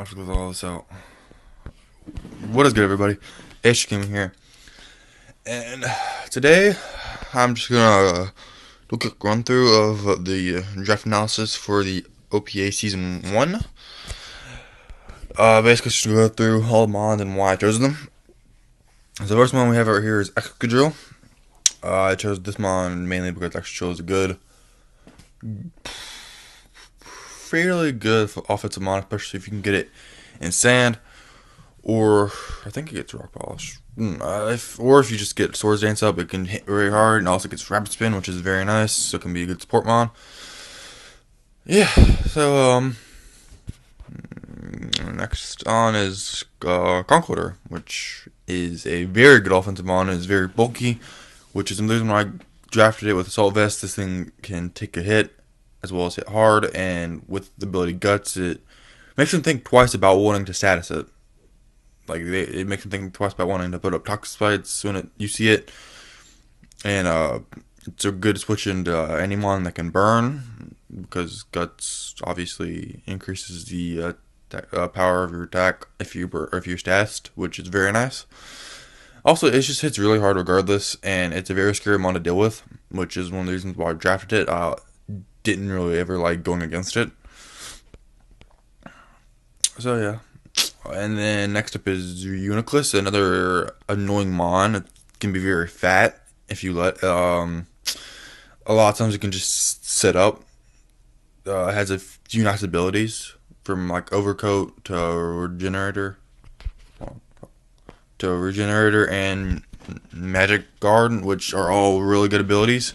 I have to close all this out. What is good, everybody? Ash came here, and today I'm just gonna do a quick run through of the draft analysis for the OPA season one. Basically, just go through all the mons and why I chose them. So the first one we have right here is Excadrill. I chose this mon mainly because Excadrill is a good, fairly good offensive mon, especially if you can get it in sand. Or I think it gets rock polish. Or if you just get swords dance up, it can hit very hard, and also gets rapid spin, which is very nice. So it can be a good support mon. Yeah. So next on is Conqueror, which is a very good offensive mon. It's very bulky, which is the reason why I drafted it with Assault Vest. This thing can take a hit as well as hit hard, and with the ability Guts, it makes them think twice about wanting to status it. Like it makes them think twice about wanting to put up toxic spites when you see it, and it's a good switch into any mon that can burn because Guts obviously increases the power of your attack if you're stassed, which is very nice. Also, it just hits really hard regardless, and it's a very scary mon to deal with, which is one of the reasons why I drafted it. Didn't really ever like going against it. So yeah. And then next up is Uniclus, another annoying mon. It can be very fat if you let. A lot of times it can just sit up. It has a few nice abilities from like Overcoat to Regenerator and Magic Guard, which are all really good abilities.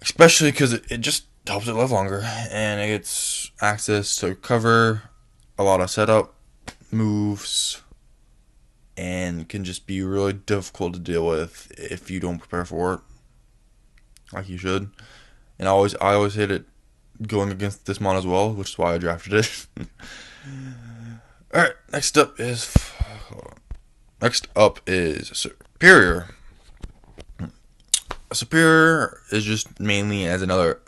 Especially because it just helps it live longer, and it gets access to cover, a lot of setup moves, and can just be really difficult to deal with if you don't prepare for it like you should. And I always hate it going against this mon as well, which is why I drafted it. Alright, next up is Superior. Superior is just mainly as another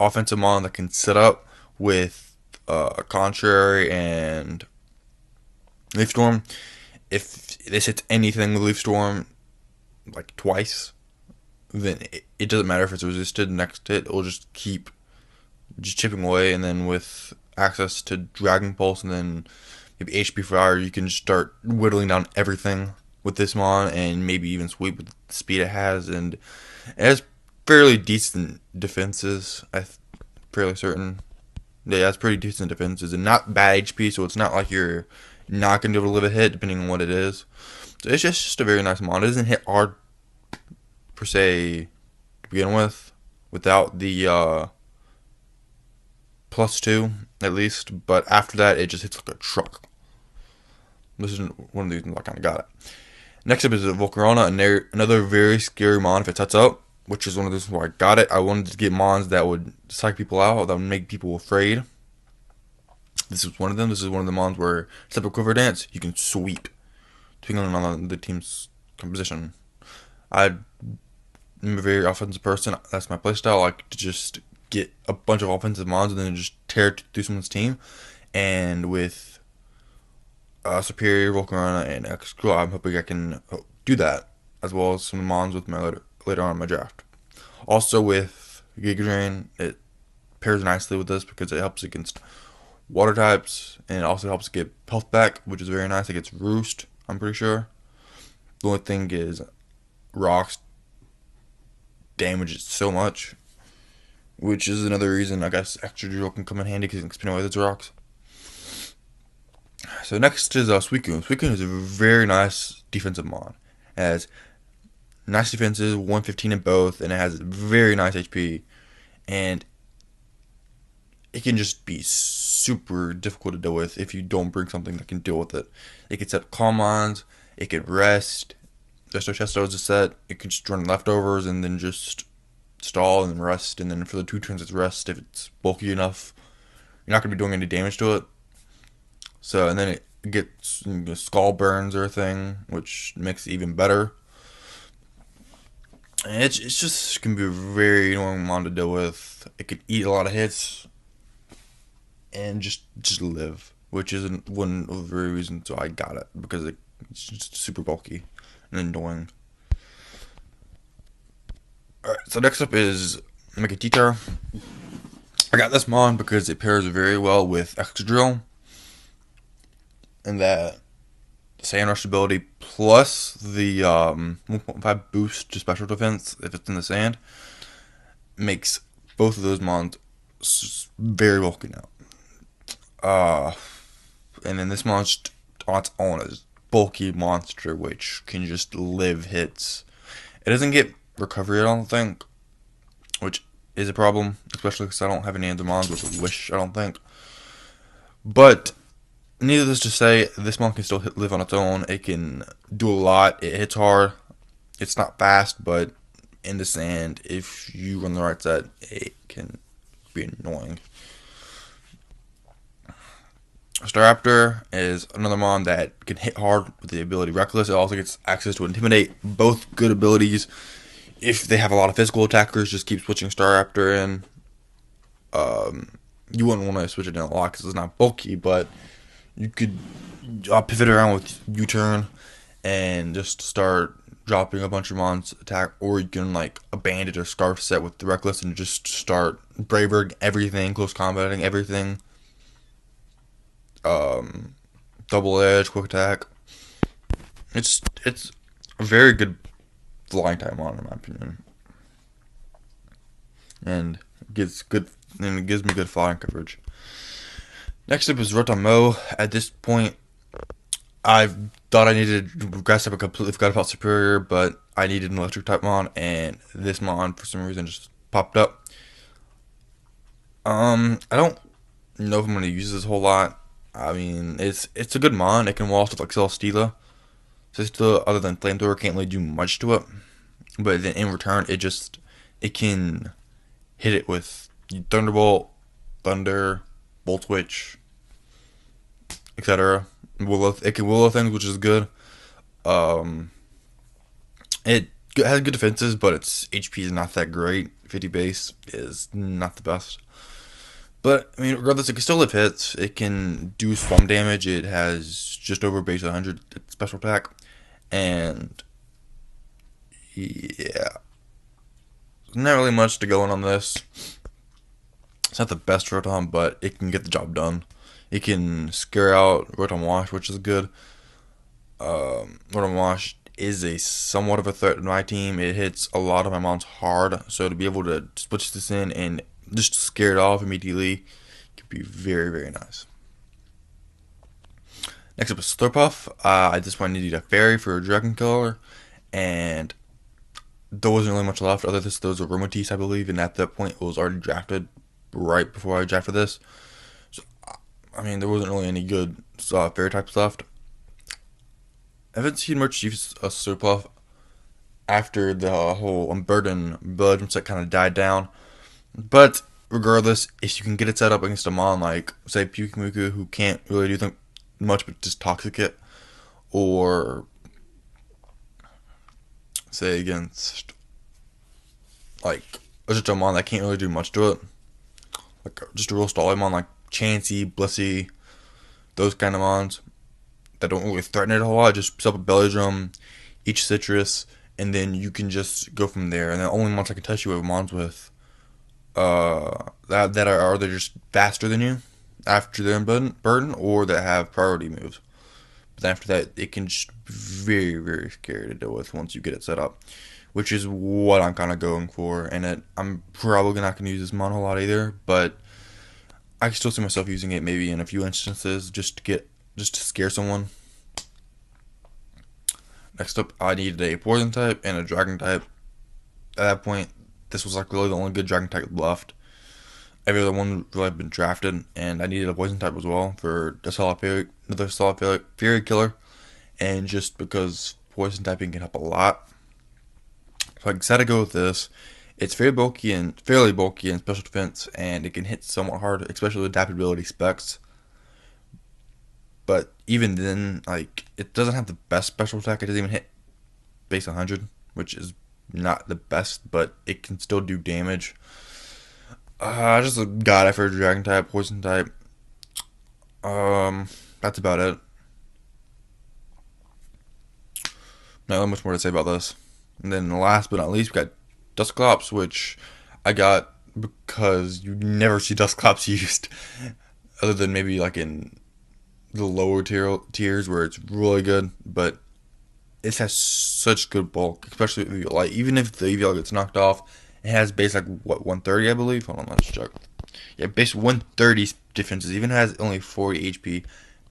offensive mon that can set up with Contrary and Leaf Storm. If this hits anything with Leaf Storm like twice, then it doesn't matter if it's resisted next hit. It'll just keep chipping away, and then with access to Dragon Pulse and then maybe HP Fire, you can just start whittling down everything with this mon, and maybe even sweep with the speed it has. And it has fairly decent defenses. I'm fairly certain. Yeah, it has pretty decent defenses and not bad HP, so it's not like you're not going to be able to live a hit depending on what it is. So it's just a very nice mon. It doesn't hit hard per se to begin with without the +2 at least, but after that it just hits like a truck. This is one of the reasons I kind of got it. Next up is Volcarona, another very scary mon if it sets up, which is one of the reasons why I got it. I wanted to get mons that would psych people out, that would make people afraid. This is one of them. This is one of the mons where, except for Quiver Dance, you can sweep, depending on the team's composition. I'm a very offensive person. That's my playstyle. I like to just get a bunch of offensive mons and then just tear through someone's team. And with Superior, Volcarona, and Excadrill, I'm hoping I can do that, as well as some mons with my later on in my draft. Also with Giga Drain, it pairs nicely with this because it helps against water types, and it also helps get health back, which is very nice. It gets Roost, I'm pretty sure. The only thing is rocks damage it so much, which is another reason I guess Excadrill can come in handy because it can spin away those rocks. So next is Suicune. Suicune is a very nice defensive mon. It has nice defenses, 115 in both, and it has very nice HP. And it can just be super difficult to deal with if you don't bring something that can deal with it. It can set calm mons, it can rest. Chesto is a set. It can just run leftovers and then just stall and then rest. And then for the 2 turns, it's rest if it's bulky enough. You're not going to be doing any damage to it. So, and then it gets skull burns or a thing, which makes it even better. And it's just can be a very annoying mon to deal with. It could eat a lot of hits and just live. which is one of the very reasons why I got it, because it's just super bulky and annoying. Alright, so next up is Mega Titar. I got this mon because it pairs very well with Excadrill, and that Sand Rush ability plus the 1.5 boost to special defense if it's in the sand makes both of those mons very bulky now. And then this monster on its own is bulky monster, which can just live hits. It doesn't get recovery, I don't think, which is a problem, especially because I don't have any other mons with a wish, I don't think. But needless to say, this mon can still live on its own. It can do a lot. It hits hard. It's not fast, but in the sand, if you run the right set, it can be annoying. Staraptor is another mon that can hit hard with the ability Reckless. It also gets access to Intimidate, both good abilities. If they have a lot of physical attackers, just keep switching Staraptor in. You wouldn't want to switch it in a lot because it's not bulky, but you could pivot around with U-turn and just start dropping a bunch of mons attack, or you can like a bandage or scarf set with the Reckless and just start Braver everything, close combating everything. Double edge, quick attack. It's a very good flying type mon in my opinion, and it gives me good flying coverage. Next up is Rotom. At this point, I thought I needed Grass type. I completely forgot about Superior, but I needed an electric type mon, and this mon for some reason just popped up. I don't know if I'm gonna use this a whole lot. I mean, it's a good mon. It can wall stuff like Celesteela. Celesteela, other than Flamethrower, can't really do much to it. But then in return, it can hit it with Thunderbolt, Thunder, Volt Switch, etc. It can Willow things, which is good. It has good defenses, but its HP is not that great. 50 base is not the best. But, I mean, regardless, it can still live hits. It can do swarm damage. It has just over base 100 special attack. And, yeah. Not really much to go on this. It's not the best Rotom, but it can get the job done. It can scare out Rotom Wash, which is good. Rotom Wash is a somewhat of a threat in my team. It hits a lot of my mons hard, so to be able to switch this in and just scare it off immediately could be very, very nice. Next up is Slurpuff. At this point I needed a fairy for a Dragon Killer, and there wasn't really much left other than those Aromatisse, I believe, and at that point it was already drafted right before I drafted this. So, I mean, there wasn't really any good fairy types left. I haven't seen much use of Slurpuff after the whole Unburden Belgium set kind of died down. But regardless, if you can get it set up against a mon like, say, Pyukumuku, who can't really do much but just Toxic it, or say against like just a mon that can't really do much to it, like just a real stall mon like Chansey, Blissey, those kind of mons that don't really threaten it a whole lot, just set up a Belly Drum, each Citrus, and then you can just go from there. And the only mons I can touch you with mons with that are either just faster than you after their burden, or that have priority moves. But after that, it can just be very, very scary to deal with once you get it set up, which is what I'm kind of going for. And I'm probably not going to use this mon a lot either, but I can still see myself using it maybe in a few instances just to scare someone. Next up, I needed a Poison type and a Dragon type. At that point, this was like really the only good Dragon type left. Every other one really had been drafted, and I needed a Poison type as well for another solid fairy killer, and just because Poison typing can help a lot. So I decided to go with this. It's fairly bulky and special defense, and it can hit somewhat hard, especially with adaptability specs. But even then, like, it doesn't have the best special attack. It doesn't even hit base 100, which is not the best, but it can still do damage. I just got it for a Dragon type, Poison type. That's about it. Not much more to say about this. And then last but not least, we got Dusclops, which I got because you never see Dusclops used, other than maybe like in the lower tiers where it's really good. But it has such good bulk, especially with EV light. Even if the EV gets knocked off, it has base like what 130, I believe. Hold on, let's check. Yeah, base 130 defenses. Even has only 40 HP.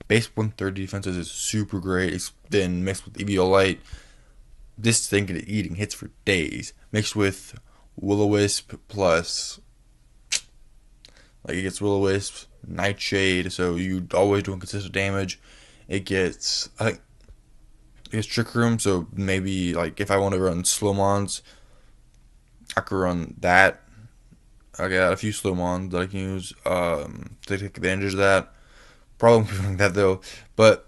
Base 130 defenses is super great. It's then mixed with EV light. This thing can eating hits for days. Mixed with Will-O-Wisp plus, like, it gets Will-O-Wisp, Nightshade, so you always doing consistent damage. It gets, I think, it gets Trick Room, so maybe like if I want to run Slowmons, I could run that. I got a few Slowmons that I can use to take advantage of that. Probably won't be running that though, but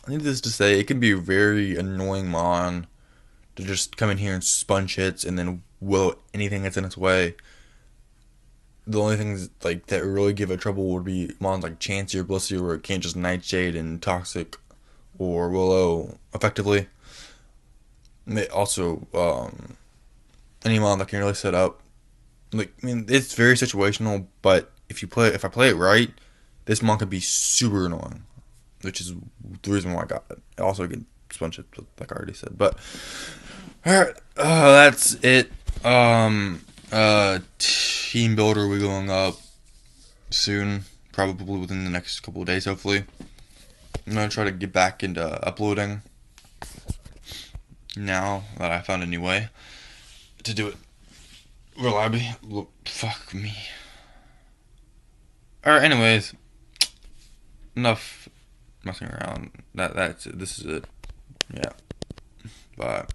I need this to say it can be a very annoying mon to just come in here and sponge hits and then will anything that's in its way. The only things like that really give it trouble would be mons like Chansey or Blissey, where it can't just Nightshade and Toxic or Willow effectively. And it also, any mon that can really set up. Like, I mean, it's very situational, but if I play it right, this mon could be super annoying, which is the reason why I got it. I also get sponge hits, like I already said. But alright, that's it. Team builder will be going up soon, probably within the next couple of days, hopefully. I'm gonna try to get back into uploading now that I found a new way to do it reliably. Fuck me. Alright, anyways, enough messing around. That's it. This is it. Yeah. Bye.